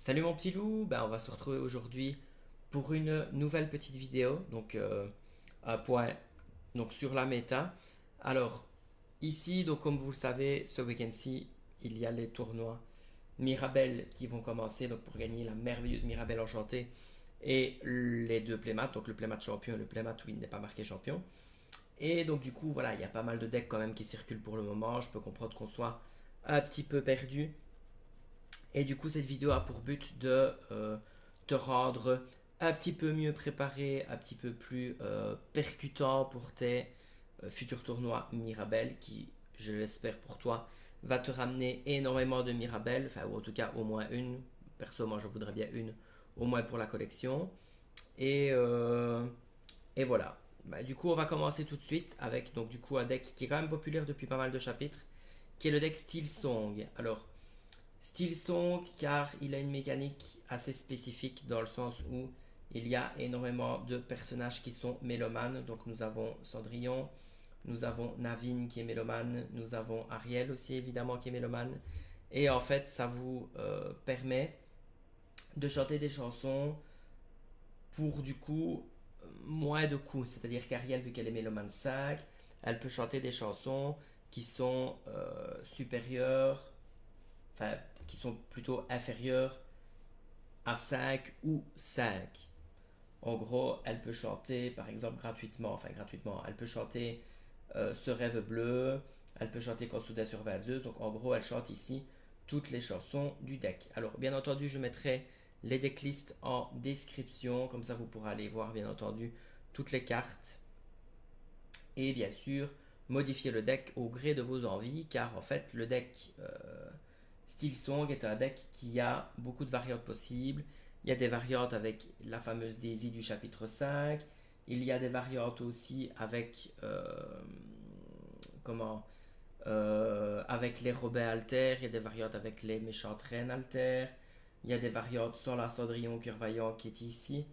Salut mon petit loup, on va se retrouver aujourd'hui pour une nouvelle petite vidéo, un point sur la méta. Alors ici, donc comme vous le savez, ce week-end-ci, il y a les tournois Mirabelle qui vont commencer donc pour gagner la merveilleuse Mirabelle enchantée et les deux playmats, donc le playmat champion et le playmat où il n'est pas marqué champion. Et donc du coup voilà, il y a pas mal de decks quand même qui circulent pour le moment. Je peux comprendre qu'on soit un petit peu perdu. Et du coup, cette vidéo a pour but de te rendre un petit peu mieux préparé, un petit peu plus percutant pour tes futurs tournois Mirabelle qui, je l'espère pour toi, va te ramener énormément de Mirabelle, enfin, ou en tout cas au moins une. Perso, moi, je voudrais bien une, au moins pour la collection. Et, euh, et voilà. Du coup, on va commencer tout de suite avec donc, du coup, un deck qui est quand même populaire depuis pas mal de chapitres, qui est le deck Steel Song. Alors, Steel Song, car il a une mécanique assez spécifique dans le sens où il y a énormément de personnages qui sont mélomanes. Donc nous avons Cendrillon, nous avons Navin qui est mélomane, nous avons Ariel aussi évidemment qui est mélomane. Et en fait, ça vous permet de chanter des chansons pour du coup moins de coups. C'est-à-dire qu'Ariel, vu qu'elle est mélomane 5, elle peut chanter des chansons qui sont supérieures, enfin qui sont plutôt inférieures à 5 ou 5. En gros, elle peut chanter, par exemple, gratuitement, elle peut chanter Ce rêve bleu, elle peut chanter Quand soudain survint Zeus. Donc, en gros, elle chante ici toutes les chansons du deck. Alors, bien entendu, je mettrai les decklists en description, comme ça vous pourrez aller voir, bien entendu, toutes les cartes. Et bien sûr, modifier le deck au gré de vos envies, car en fait, le deck Steel Song est un deck qui a beaucoup de variantes possibles. Il y a des variantes avec la fameuse Daisy du chapitre 5. Il y a des variantes aussi avec comment avec les Robins Alter. Il y a des variantes avec les méchantes reines Alter. Il y a des variantes sans la Cendrillon Curvaillant qui est ici.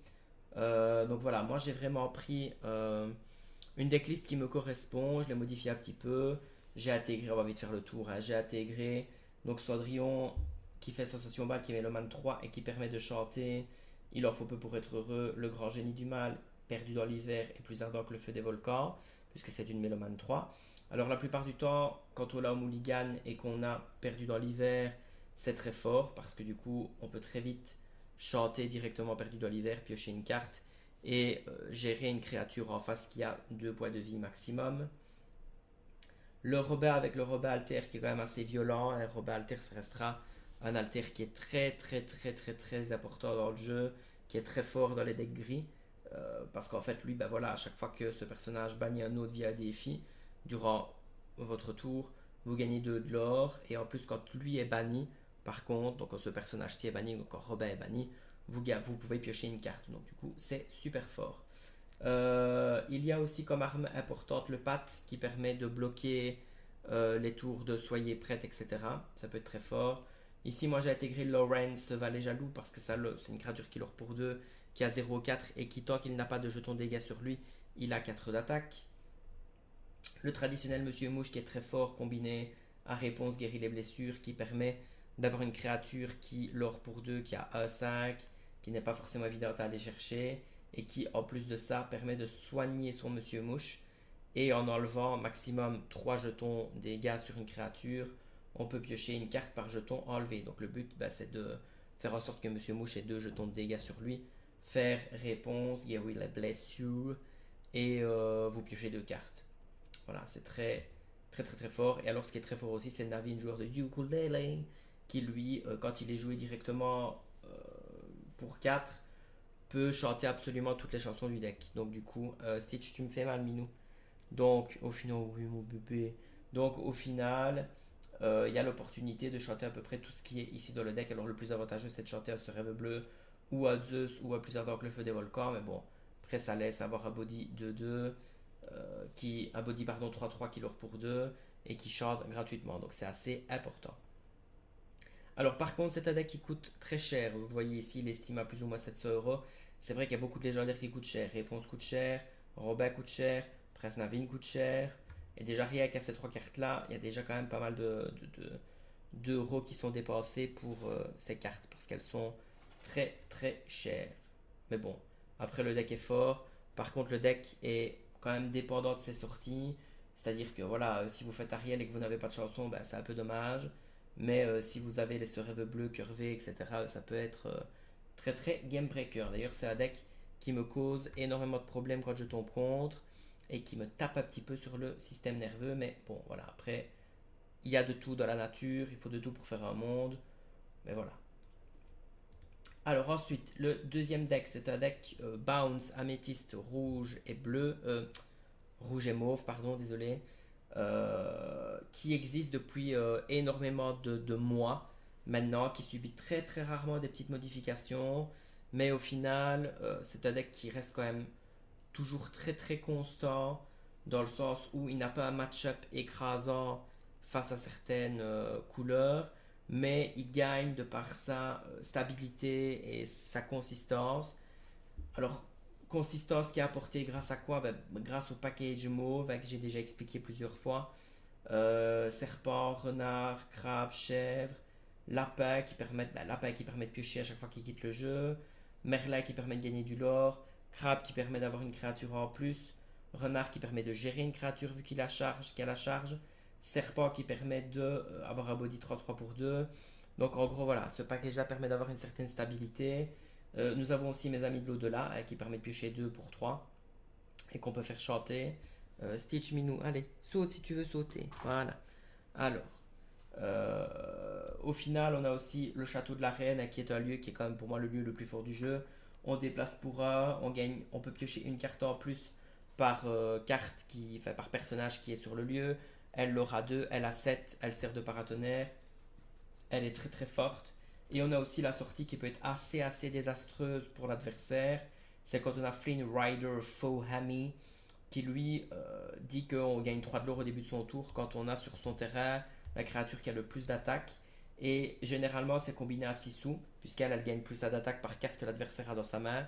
Donc voilà, moi j'ai vraiment pris une decklist qui me correspond. Je l'ai modifiée un petit peu. J'ai intégré, on va vite faire le tour, hein. J'ai intégré donc Cendrillon qui fait Sensation Balle, qui est Méloman 3 et qui permet de chanter Il en faut peu pour être heureux, Le grand génie du mal, Perdu dans l'hiver et plus ardent que le feu des volcans, puisque c'est une Méloman 3. Alors la plupart du temps, quand on l'a au mulligan et qu'on a perdu dans l'hiver, c'est très fort parce que du coup, on peut très vite chanter directement perdu dans l'hiver, piocher une carte et gérer une créature en face qui a 2 points de vie maximum. Le Robin avec le Robin Alter qui est quand même assez violent. Un Robin Alter, ça restera un Alter qui est très très très très très important dans le jeu, qui est très fort dans les decks gris. Parce qu'en fait, lui, voilà, à chaque fois que ce personnage bannit un autre via un défi, durant votre tour, vous gagnez 2 de l'or. Et en plus, quand lui est banni, par contre, donc quand ce personnage-ci est banni, donc quand Robin est banni, vous pouvez piocher une carte. Donc du coup, c'est super fort. Il y a aussi comme arme importante le pat qui permet de bloquer les tours de soyez prête, etc. Ça peut être très fort. Ici, moi j'ai intégré Lawrence Valet Jaloux parce que ça, c'est une créature qui leur pour 2 qui a 0,4 et qui, tant qu'il n'a pas de jeton de dégâts sur lui, il a 4 d'attaque. Le traditionnel Monsieur Mouche qui est très fort, combiné à réponse guérit les blessures, qui permet d'avoir une créature qui, l'or pour 2 qui a 1,5, qui n'est pas forcément évidente à aller chercher, et qui, en plus de ça, permet de soigner son Monsieur Mouche. Et en enlevant maximum 3 jetons dégâts sur une créature, on peut piocher une carte par jeton enlevé. Donc le but, c'est de faire en sorte que Monsieur Mouche ait 2 jetons de dégâts sur lui, faire réponse, guérir les blessures, et vous piochez 2 cartes. Voilà, c'est très, très, très, très fort. Et alors, ce qui est très fort aussi, c'est Navin, joueur de ukulele, qui lui, quand il est joué directement pour 4 peut chanter absolument toutes les chansons du deck. Donc, du coup, Stitch, tu me fais mal, Minou. Donc, au final, oui, mon bébé. Donc, au final, il y a l'opportunité de chanter à peu près tout ce qui est ici dans le deck. Alors, le plus avantageux, c'est de chanter à ce rêve bleu, ou à Zeus, ou à plus ardent que le feu des volcans. Mais bon, après, ça laisse avoir un body 2-2 un body pardon 3-3 qui leur pour 2 et qui chante gratuitement. Donc c'est assez important. Alors par contre, c'est un deck qui coûte très cher. Vous voyez ici, il estime à plus ou moins 700 euros. C'est vrai qu'il y a beaucoup de légendaires qui coûtent cher. Réponse coûte cher, Robin coûte cher, Prince Navin coûte cher. Et déjà rien qu'à ces trois cartes-là, il y a déjà quand même pas mal d'euros qui sont dépensés pour ces cartes parce qu'elles sont très très chères. Mais bon, après le deck est fort. Par contre, le deck est quand même dépendant de ses sorties. C'est-à-dire que voilà, si vous faites Ariel et que vous n'avez pas de chanson, ben, c'est un peu dommage. Mais si vous avez les rêves bleus, curvés, etc., ça peut être très très game breaker. D'ailleurs, c'est un deck qui me cause énormément de problèmes quand je tombe contre et qui me tape un petit peu sur le système nerveux. Mais bon, voilà, après, il y a de tout dans la nature, il faut de tout pour faire un monde. Mais voilà. Alors ensuite, le deuxième deck, c'est un deck Bounce, Améthyste, rouge et bleu. Rouge et mauve, pardon, désolé. Qui existe depuis énormément de mois maintenant, qui subit très très rarement des petites modifications. Mais au final, c'est un deck qui reste quand même toujours très très constant, dans le sens où il n'a pas un match-up écrasant face à certaines couleurs, mais il gagne de par sa stabilité et sa consistance. Alors, consistance qui est apportée grâce à quoi? Ben, grâce au package mauve que j'ai déjà expliqué plusieurs fois. Serpent, renard, crabe, chèvre, lapin qui permet de piocher à chaque fois qu'il quitte le jeu, merlin qui permet de gagner du lore, crabe qui permet d'avoir une créature en plus, renard qui permet de gérer une créature vu qu'il a la charge, serpent qui permet d'avoir un body 3-3 pour 2. Donc en gros voilà, ce package là permet d'avoir une certaine stabilité. Nous avons aussi mes amis de l'au-delà qui permet de piocher 2 pour 3 et qu'on peut faire chanter. Stitch Minou, allez, saute si tu veux sauter. Voilà. Alors, au final, on a aussi le château de la reine qui est un lieu qui est quand même pour moi le lieu le plus fort du jeu. On déplace pour un, on gagne, on peut piocher une carte en plus par enfin, par personnage qui est sur le lieu. Elle l'aura 2, elle a 7, elle sert de paratonnerre. Elle est très très forte. Et on a aussi la sortie qui peut être assez désastreuse pour l'adversaire. C'est quand on a Flynn Rider Faux Hammy qui lui dit qu'on gagne 3 de l'or au début de son tour quand on a sur son terrain la créature qui a le plus d'attaque. Et généralement c'est combiné à 6 sous, puisqu'elle elle gagne plus d'attaque par carte que l'adversaire a dans sa main.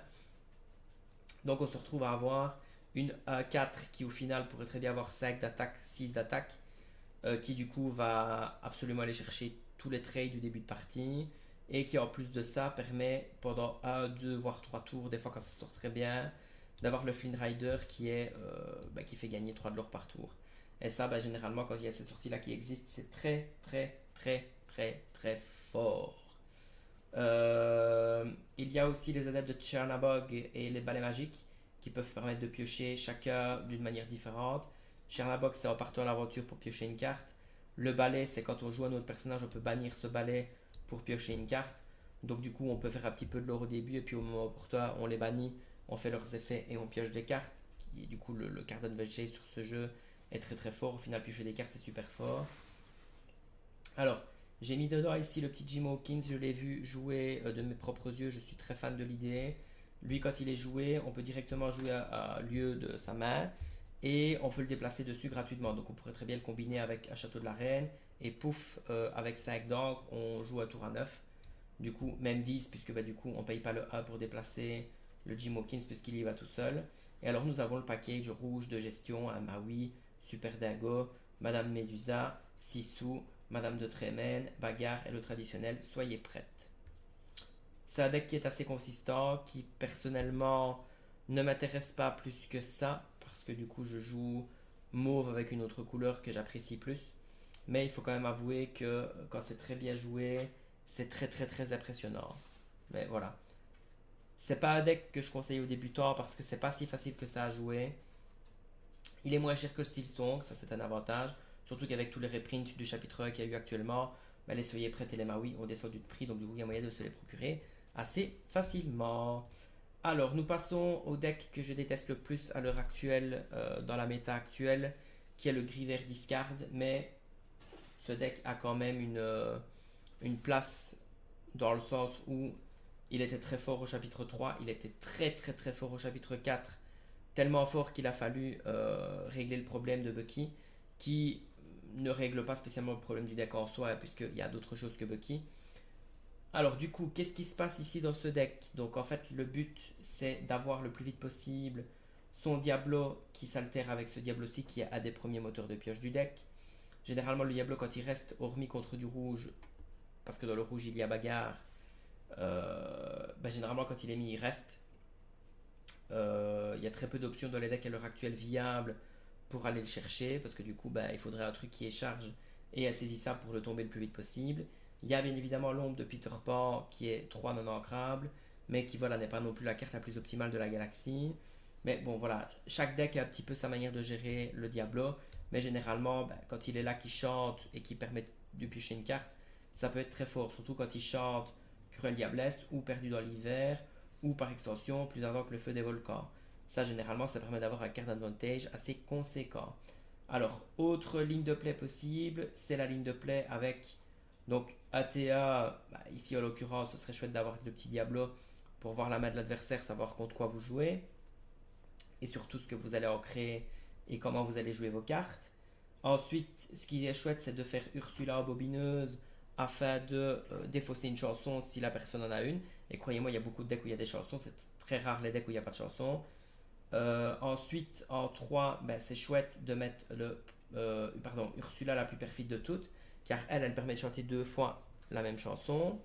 Donc on se retrouve à avoir une 4 qui au final pourrait très bien avoir 5 d'attaque, 6 d'attaque, qui du coup va absolument aller chercher tous les trades du début de partie et qui en plus de ça permet pendant 1, 2 voire 3 tours, des fois quand ça sort très bien, d'avoir le Flynn Rider qui fait gagner 3 de l'or par tour. Et ça, généralement, quand il y a cette sortie-là qui existe, c'est très fort. Il y a aussi les adeptes de Chernabog et les balais magiques qui peuvent permettre de piocher chacun d'une manière différente. Chernabog, c'est en partant à l'aventure pour piocher une carte. Le balai, c'est quand on joue à notre personnage, on peut bannir ce balai pour piocher une carte. Donc du coup, on peut faire un petit peu de l'or au début et puis au moment opportun, on les bannit, on fait leurs effets et on pioche des cartes. Et du coup, le card advantage sur ce jeu est très fort. Au final, piocher des cartes, c'est super fort. Alors, j'ai mis dedans ici le petit Jim Hawkins, je l'ai vu jouer de mes propres yeux, je suis très fan de l'idée. Lui, quand il est joué, on peut directement jouer à lieu de sa main et on peut le déplacer dessus gratuitement. Donc, on pourrait très bien le combiner avec un château de la reine et pouf, avec 5 d'encre, on joue à tour à 9. Du coup, même 10, puisque du coup, on ne paye pas le 1 pour déplacer le Jim Hawkins, puisqu'il y va tout seul. Et alors, nous avons le package rouge de gestion, un Maui, Super Dingo, Madame Medusa, Sissou, Madame de Trémène, Bagarre et le traditionnel Soyez prête. C'est un deck qui est assez consistant, qui personnellement ne m'intéresse pas plus que ça, parce que du coup, je joue mauve avec une autre couleur que j'apprécie plus. Mais il faut quand même avouer que quand c'est très bien joué, c'est très impressionnant. Mais voilà. C'est pas un deck que je conseille aux débutants parce que c'est pas si facile que ça à jouer. Il est moins cher que le Steel Song, ça c'est un avantage. Surtout qu'avec tous les reprints du chapitre 1 qu'il y a eu actuellement, les Soyez prêts et les Maui ont descendu de prix, donc du coup il y a moyen de se les procurer assez facilement. Alors nous passons au deck que je déteste le plus à l'heure actuelle, dans la méta actuelle, qui est le gris vert discard, mais ce deck a quand même une place dans le sens où il était très fort au chapitre 3, il était très fort au chapitre 4, tellement fort qu'il a fallu régler le problème de Bucky, qui ne règle pas spécialement le problème du deck en soi, puisqu'il y a d'autres choses que Bucky. Alors du coup, qu'est-ce qui se passe ici dans ce deck? Donc en fait, le but, c'est d'avoir le plus vite possible son Diablo qui s'altère avec ce Diablo-ci qui est un des premiers moteurs de pioche du deck. Généralement, le Diablo, quand il reste, hormis contre du rouge, parce que dans le rouge il y a bagarre, généralement quand il est mis, il reste. Il y a très peu d'options dans les decks à l'heure actuelle viables pour aller le chercher, parce que du coup, il faudrait un truc qui est charge et insaisissable pour le tomber le plus vite possible. Il y a bien évidemment l'ombre de Peter Pan qui est 3 non ancrable, mais qui voilà n'est pas non plus la carte la plus optimale de la galaxie. Mais bon voilà, chaque deck a un petit peu sa manière de gérer le Diablo, mais généralement quand il est là qui chante et qui permet de piocher une carte, ça peut être très fort, surtout quand il chante Cruel Diablesse ou Perdu dans l'hiver, ou par extension plus ardent que le feu des volcans. Ça généralement ça permet d'avoir un card advantage assez conséquent. Alors, autre ligne de play possible, c'est la ligne de play avec donc ATA, ici en l'occurrence, ce serait chouette d'avoir le petit Diablo pour voir la main de l'adversaire, savoir contre quoi vous jouez, et surtout ce que vous allez en créer et comment vous allez jouer vos cartes. Ensuite, ce qui est chouette, c'est de faire Ursula bobineuse afin de défausser une chanson si la personne en a une. Et croyez-moi, il y a beaucoup de decks où il y a des chansons, c'est très rare les decks où il n'y a pas de chansons. Ensuite, en 3, c'est chouette de mettre Ursula la plus perfide de toutes, car elle permet de chanter 2 fois la même chanson.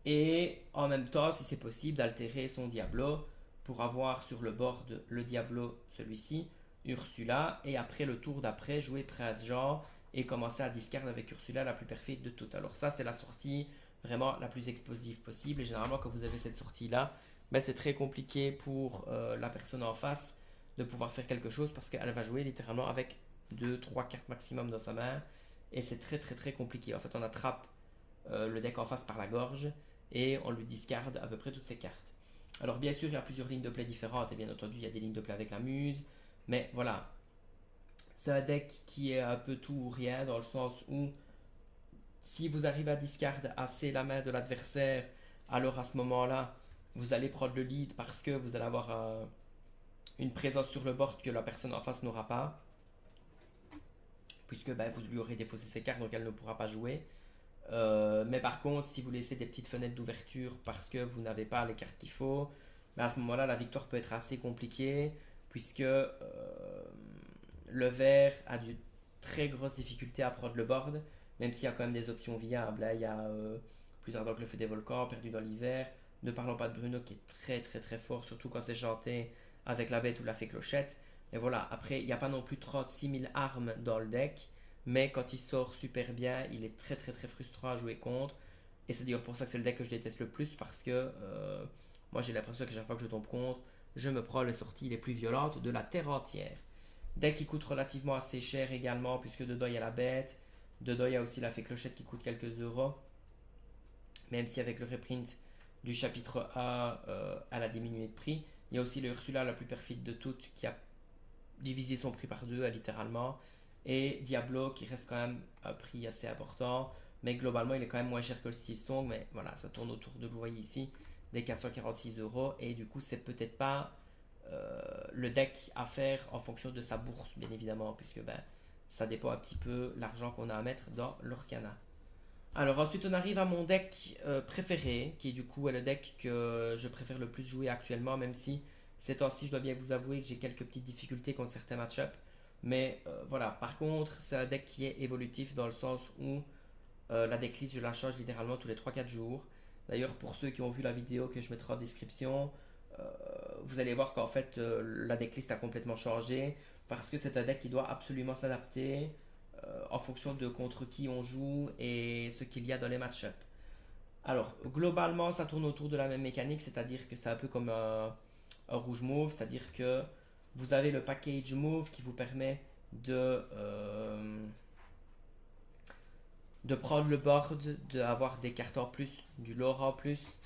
Et en même temps, si c'est possible, d'altérer son Diablo pour avoir sur le board le Diablo, celui-ci, Ursula, et après le tour d'après, jouer Prince Jean et commencer à discard avec Ursula la plus perfide de toutes. Alors ça, c'est la sortie vraiment la plus explosive possible. Et généralement, quand vous avez cette sortie-là, c'est très compliqué pour la personne en face de pouvoir faire quelque chose parce qu'elle va jouer littéralement avec 2 3 cartes maximum dans sa main. Et c'est très très très compliqué. En fait, on attrape le deck en face par la gorge et on lui discarde à peu près toutes ses cartes. Alors bien sûr, il y a plusieurs lignes de play différentes et bien entendu, il y a des lignes de play avec la muse. Mais voilà, c'est un deck qui est un peu tout ou rien dans le sens où si vous arrivez à discard assez la main de l'adversaire, alors à ce moment-là, vous allez prendre le lead parce que vous allez avoir une présence sur le board que la personne en face n'aura pas, puisque vous lui aurez défaussé ses cartes, donc elle ne pourra pas jouer. Mais par contre, si vous laissez des petites fenêtres d'ouverture parce que vous n'avez pas les cartes qu'il faut, à ce moment-là, la victoire peut être assez compliquée, puisque le vert a de très grosses difficultés à prendre le board, même s'il y a quand même des options viables. Là, il y a plus ardent que le feu des volcans, perdu dans l'hiver. Ne parlons pas de Bruno qui est très très très fort, surtout quand c'est chanté avec la bête ou la fée clochette. Et voilà, après, il n'y a pas non plus 36 000 armes dans le deck, mais quand il sort super bien, il est très très très frustrant à jouer contre. Et c'est d'ailleurs pour ça que c'est le deck que je déteste le plus, parce que moi j'ai l'impression que chaque fois que je tombe contre, je me prends les sorties les plus violentes de la terre entière. Deck qui coûte relativement assez cher également, puisque dedans il y a la bête, dedans il y a aussi la fée clochette qui coûte quelques euros, même si avec le reprint du chapitre A, elle a diminué de prix. Il y a aussi le Ursula la plus perfide de toutes qui a divisé son prix par deux, littéralement. Et Diablo qui reste quand même un prix assez important. Mais globalement, il est quand même moins cher que le Steel Stone. Mais voilà, ça tourne autour de, vous voyez ici, des 446 euros. Et du coup, c'est peut-être pas le deck à faire en fonction de sa bourse, bien évidemment, puisque ça dépend un petit peu l'argent qu'on a à mettre dans l'Orcana. Alors ensuite on arrive à mon deck préféré, qui est du coup le deck que je préfère le plus jouer actuellement, même si ces temps-ci je dois bien vous avouer que j'ai quelques petites difficultés contre certains match-ups. Mais voilà, par contre c'est un deck qui est évolutif dans le sens où la decklist je la change littéralement tous les 3 4 jours. D'ailleurs pour ceux qui ont vu la vidéo que je mettrai en description, euh, vous allez voir qu'en fait la decklist a complètement changé parce que c'est un deck qui doit absolument s'adapter en fonction de contre qui on joue et ce qu'il y a dans les match-up. Alors, globalement, ça tourne autour de la même mécanique, c'est-à-dire que c'est un peu comme un rouge move, c'est-à-dire que vous avez le package move qui vous permet de prendre le board, d'avoir des cartes en plus, du lore en plus,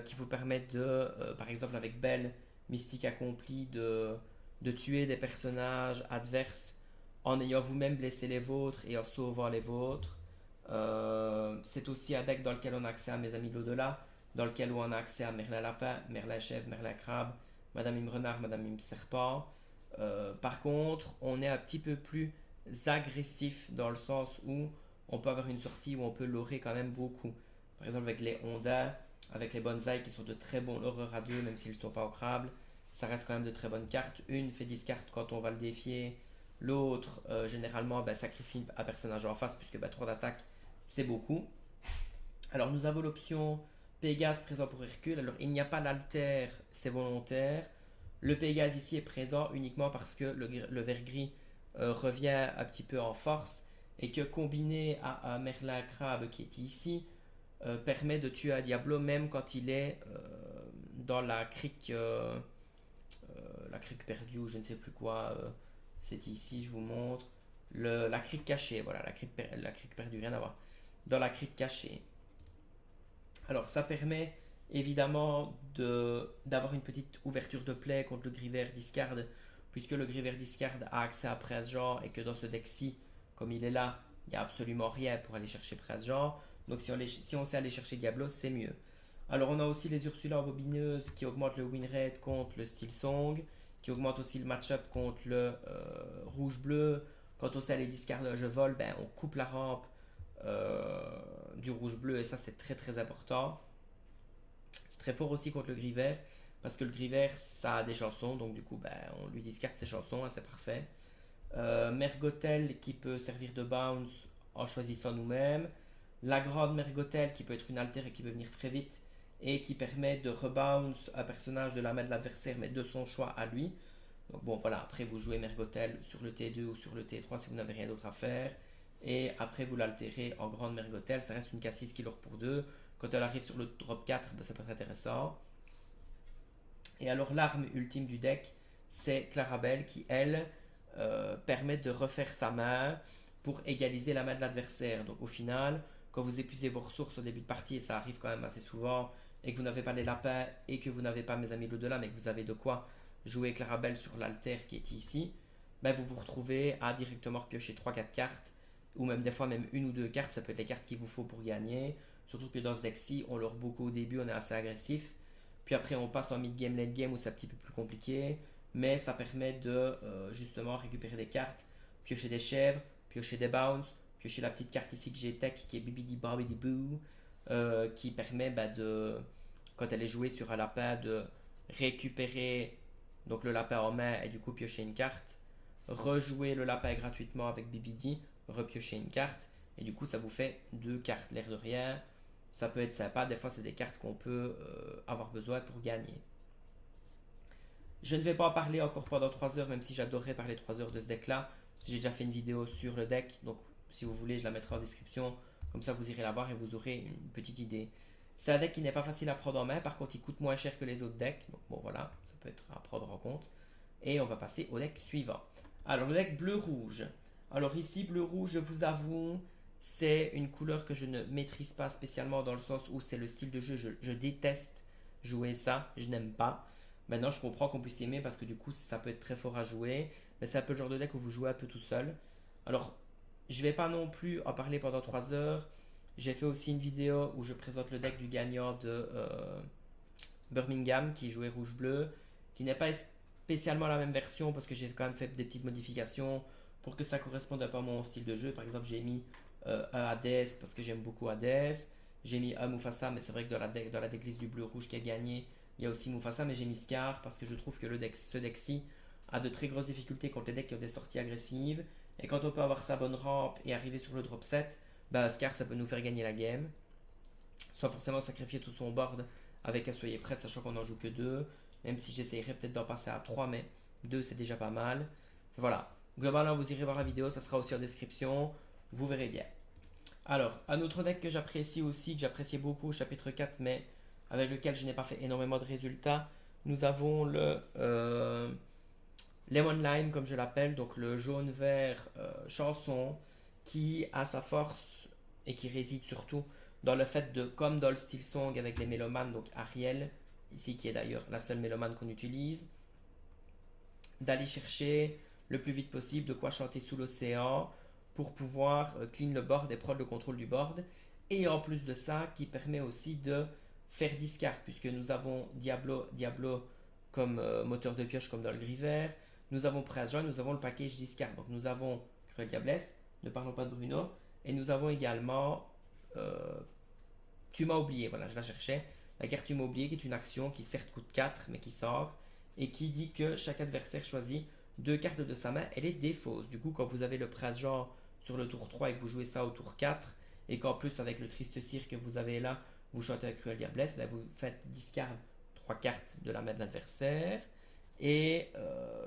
qui vous permettent par exemple avec Belle, Mystique Accompli, de tuer des personnages adverses en ayant vous-même blessé les vôtres et en sauvant les vôtres. C'est aussi un deck dans lequel on a accès à mes amis de l'au-delà, dans lequel on a accès à Merlin Lapin, Merlin Chèvre, Merlin Crabe, Madame Mime Renard, Madame Mime Serpent. Par contre, on est un petit peu plus agressif dans le sens où on peut avoir une sortie où on peut lorer quand même beaucoup. Par exemple avec les Honda, avec les Bonsaï qui sont de très bons loreurs à deux, même s'ils ne sont pas ancrables. Ça reste quand même de très bonnes cartes. Une fait 10 cartes quand on va le défier. L'autre, généralement, sacrifie un personnage en face, puisque 3 d'attaque, c'est beaucoup. Alors, nous avons l'option Pégase présent pour Hercule. Alors, il n'y a pas l'alter, c'est volontaire. Le Pégase ici est présent uniquement parce que le vert gris revient un petit peu en force et que combiné à un Merlin Crabe qui est ici, permet de tuer un Diablo même quand il est dans la crique perdue ou je ne sais plus quoi. C'est ici, je vous montre. La crique cachée, voilà, la crique perdue, rien à voir. Dans la crique cachée. Alors ça permet évidemment d'avoir une petite ouverture de play contre le Griver Discard, puisque le Griver Discard a accès à Presse Genre et que dans ce deck-ci, comme il est là, il n'y a absolument rien pour aller chercher Presse Genre. Donc si on sait aller chercher Diablo, c'est mieux. Alors on a aussi les Ursula Bobineuses qui augmentent le win rate contre le Steel Song, qui augmentent aussi le match-up contre le rouge-bleu. Quand on sait aller discardages vol, on coupe la rampe du rouge-bleu et ça c'est très très important. C'est très fort aussi contre le gris vert parce que le gris vert ça a des chansons donc du coup on lui discarte ses chansons, hein, c'est parfait. Mergotel qui peut servir de bounce en choisissant nous-mêmes. La grande Mergotel qui peut être une alter et qui peut venir très vite et qui permet de rebounce un personnage de la main de l'adversaire mais de son choix à lui. Donc bon voilà, après vous jouez Mergotel sur le T2 ou sur le T3 si vous n'avez rien d'autre à faire. Et après vous l'altérez en grande Mergotel, ça reste une 4-6 qui pour 2. Quand elle arrive sur le drop 4, ça peut être intéressant. Et alors l'arme ultime du deck, c'est Clarabelle qui elle permet de refaire sa main pour égaliser la main de l'adversaire. Donc au final, quand vous épuisez vos ressources au début de partie, et ça arrive quand même assez souvent, et que vous n'avez pas les lapins, et que vous n'avez pas mes amis l'au-delà, mais que vous avez de quoi jouer Clarabelle sur l'alter qui est ici, vous vous retrouvez à directement piocher 3-4 cartes, ou même des fois même une ou deux cartes, ça peut être les cartes qu'il vous faut pour gagner. Surtout que dans ce deck-ci, on leur beaucoup au début, on est assez agressif. Puis après, on passe en mid-game, late game où c'est un petit peu plus compliqué. Mais ça permet de justement récupérer des cartes, piocher des chèvres, piocher des bounce, piocher la petite carte ici que j'ai tech qui est Bibidi Babidi Boo, qui permet quand elle est jouée sur un lapin, de récupérer donc le lapin en main et du coup piocher une carte, rejouer le lapin gratuitement avec Bibidi, repiocher une carte, et du coup ça vous fait deux cartes, l'air de rien. Ça peut être sympa, des fois c'est des cartes qu'on peut avoir besoin pour gagner. Je ne vais pas en parler encore pendant 3 heures, même si j'adorerais parler 3 heures de ce deck là. J'ai déjà fait une vidéo sur le deck, donc si vous voulez je la mettrai en description, comme ça vous irez la voir et vous aurez une petite idée. C'est un deck qui n'est pas facile à prendre en main, par contre il coûte moins cher que les autres decks, donc bon voilà, ça peut être à prendre en compte. Et on va passer au deck suivant. Alors le deck bleu-rouge. Alors ici bleu-rouge, je vous avoue, c'est une couleur que je ne maîtrise pas spécialement dans le sens où c'est le style de jeu, je déteste jouer ça, je n'aime pas. Maintenant je comprends qu'on puisse aimer parce que du coup ça peut être très fort à jouer, mais c'est un peu le genre de deck où vous jouez un peu tout seul. Alors je vais pas non plus en parler pendant 3 heures. J'ai fait aussi une vidéo où je présente le deck du gagnant de Birmingham qui jouait rouge-bleu, qui n'est pas spécialement la même version parce que j'ai quand même fait des petites modifications pour que ça corresponde un peu à mon style de jeu. Par exemple, j'ai mis un Hades parce que j'aime beaucoup Hades. J'ai mis un Mufasa, mais c'est vrai que dans la decklist du bleu-rouge qui a gagné, il y a aussi Mufasa, mais j'ai mis Scar parce que je trouve que ce deck-ci a de très grosses difficultés contre les decks qui ont des sorties agressives. Et quand on peut avoir sa bonne rampe et arriver sur le drop 7, Scar ça peut nous faire gagner la game. Sans forcément sacrifier tout son board avec un soyez prête, sachant qu'on n'en joue que 2. Même si j'essayerais peut-être d'en passer à 3, mais 2 c'est déjà pas mal. Voilà. Globalement, vous irez voir la vidéo, ça sera aussi en description. Vous verrez bien. Alors, un autre deck que j'apprécie aussi, que j'appréciais beaucoup au chapitre 4, mais avec lequel je n'ai pas fait énormément de résultats, nous avons le Lemon Lime, comme je l'appelle, donc le jaune-vert chanson, qui a sa force et qui réside surtout dans le fait de, comme dans le Steel Song avec les mélomanes, donc Ariel, ici qui est d'ailleurs la seule mélomane qu'on utilise, d'aller chercher le plus vite possible de quoi chanter sous l'océan pour pouvoir clean le board et prendre le contrôle du board. Et en plus de ça, qui permet aussi de faire discard, puisque nous avons Diablo comme moteur de pioche comme dans le gris vert. Nous avons Press Join, nous avons le package discard. Donc nous avons Cruel Diablesse, ne parlons pas de Bruno. Et nous avons également Tu m'as oublié, voilà, je la cherchais. La carte Tu m'as oublié qui est une action qui certes coûte 4 mais qui sort et qui dit que chaque adversaire choisi deux cartes de sa main, elle est défausse. Du coup, quand vous avez le prince Jean sur le tour 3 et que vous jouez ça au tour 4, et qu'en plus avec le triste cire que vous avez là, vous chantez la cruelle diablesse, là vous faites discard 3 cartes de la main de l'adversaire, et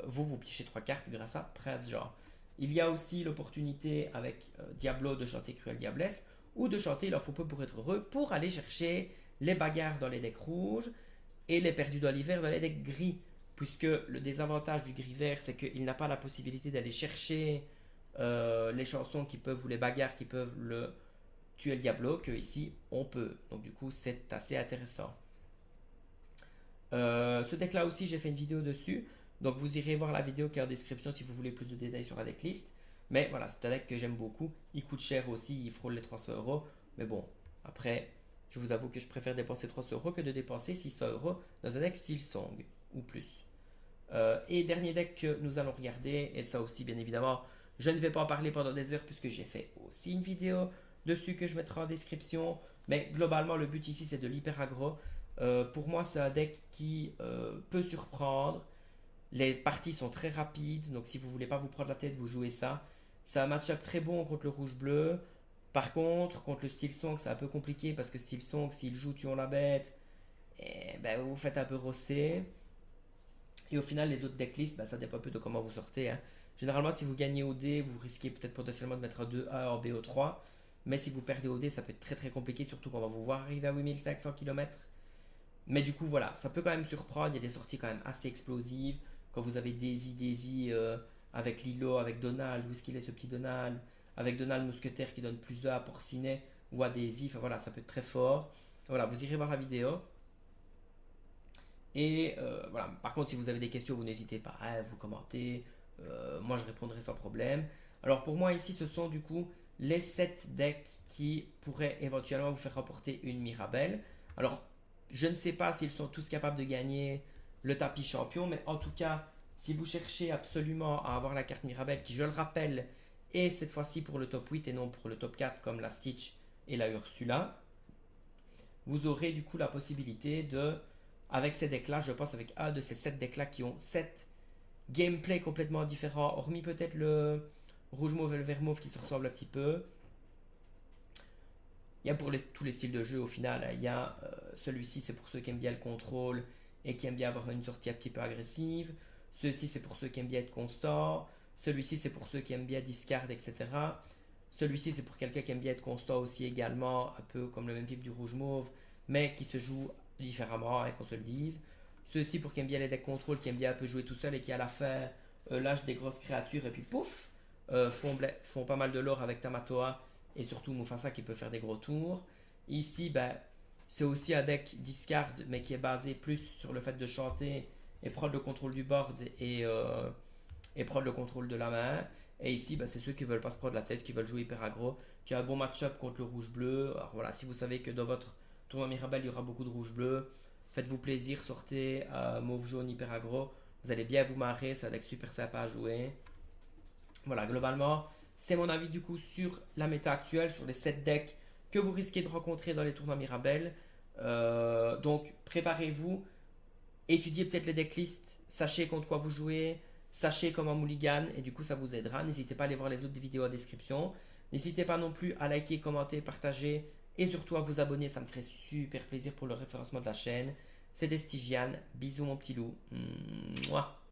vous pichez 3 cartes grâce à prince Jean. Il y a aussi l'opportunité avec Diablo de chanter cruelle diablesse, ou de chanter Il en faut peu pour être heureux, pour aller chercher les bagarres dans les decks rouges, et les perdus dans l'hiver dans les decks gris, puisque le désavantage du gris vert, c'est qu'il n'a pas la possibilité d'aller chercher les chansons qui peuvent, ou les bagarres qui peuvent le tuer le Diablo, que ici on peut. Donc du coup c'est assez intéressant. Ce deck là aussi j'ai fait une vidéo dessus, donc vous irez voir la vidéo qui est en description si vous voulez plus de détails sur la decklist. Mais voilà, c'est un deck que j'aime beaucoup. Il coûte cher aussi, il frôle les 300 euros. Mais bon, après, je vous avoue que je préfère dépenser 300 euros que de dépenser 600 euros dans un deck style Song ou plus. Et dernier deck que nous allons regarder, et ça aussi bien évidemment, je ne vais pas en parler pendant des heures puisque j'ai fait aussi une vidéo dessus que je mettrai en description. Mais globalement, le but ici c'est de l'hyper aggro. Pour moi, c'est un deck qui peut surprendre. Les parties sont très rapides, donc si vous voulez pas vous prendre la tête, vous jouez ça. C'est un match-up très bon contre le rouge-bleu. Par contre, contre le Steel Song, c'est un peu compliqué parce que Steel Song, s'il joue tuons la bête, et ben, vous vous faites un peu rosser. Et au final, les autres decklists, ben, ça dépend un peu de comment vous sortez, hein. Généralement, si vous gagnez au dé, vous risquez peut-être potentiellement de mettre un 2A en BO3. Mais si vous perdez au dé, ça peut être très très compliqué, surtout qu'on va vous voir arriver à 8500 km. Mais du coup, voilà, ça peut quand même surprendre. Il y a des sorties quand même assez explosives. Quand vous avez Daisy avec Lilo, avec Donald, où est-ce qu'il est ce petit Donald, avec Donald Mousquetaire qui donne plus à Porcinet ou à Daisy, enfin voilà, ça peut être très fort. Voilà, vous irez voir la vidéo. Et voilà, par contre, si vous avez des questions, vous n'hésitez pas à vous commenter. Moi, je répondrai sans problème. Alors, pour moi, ici, ce sont du coup les 7 decks qui pourraient éventuellement vous faire remporter une Mirabelle. Alors, je ne sais pas s'ils sont tous capables de gagner le tapis champion, mais en tout cas, si vous cherchez absolument à avoir la carte Mirabelle, qui, je le rappelle, est cette fois-ci pour le top 8 et non pour le top 4 comme la Stitch et la Ursula, vous aurez du coup la possibilité de, avec ces decks-là, je pense avec un de ces 7 decks-là qui ont 7 gameplay complètement différents, hormis peut-être le rouge mauve et le vert mauve qui se ressemblent un petit peu. Il y a pour tous les styles de jeu au final. Il y a celui-ci, c'est pour ceux qui aiment bien le contrôle et qui aiment bien avoir une sortie un petit peu agressive. Celui-ci, c'est pour ceux qui aiment bien être constant. Celui-ci, c'est pour ceux qui aiment bien discard, etc. Celui-ci, c'est pour quelqu'un qui aime bien être constant aussi également, un peu comme le même type du rouge mauve, mais qui se joue différemment, hein, qu'on se le dise. Ceux-ci pour qui aiment bien les decks contrôle, qui aiment bien un peu jouer tout seul et qui à la fin lâchent des grosses créatures et puis pouf, font pas mal de lore avec Tamatoa et surtout Mufasa qui peut faire des gros tours. Ici, ben, c'est aussi un deck discard, mais qui est basé plus sur le fait de chanter et prendre le contrôle du board et prendre le contrôle de la main. Et ici, ben, c'est ceux qui veulent pas se prendre la tête, qui veulent jouer hyper aggro, qui a un bon match-up contre le rouge-bleu. Alors voilà, si vous savez que dans votre tournoi Mirabelle, il y aura beaucoup de rouge-bleu, faites-vous plaisir, sortez mauve-jaune hyper aggro. Vous allez bien vous marrer, c'est un deck super sympa à jouer. Voilà, globalement, c'est mon avis du coup sur la méta actuelle, sur les 7 decks que vous risquez de rencontrer dans les tournois Mirabelle. Donc préparez-vous, étudiez peut-être les decklists, sachez contre quoi vous jouez, sachez comment mulligan et du coup ça vous aidera. N'hésitez pas à aller voir les autres vidéos en description. N'hésitez pas non plus à liker, commenter, partager et surtout à vous abonner, ça me ferait super plaisir pour le référencement de la chaîne. C'était Stygian, bisous mon petit loup. Mouah.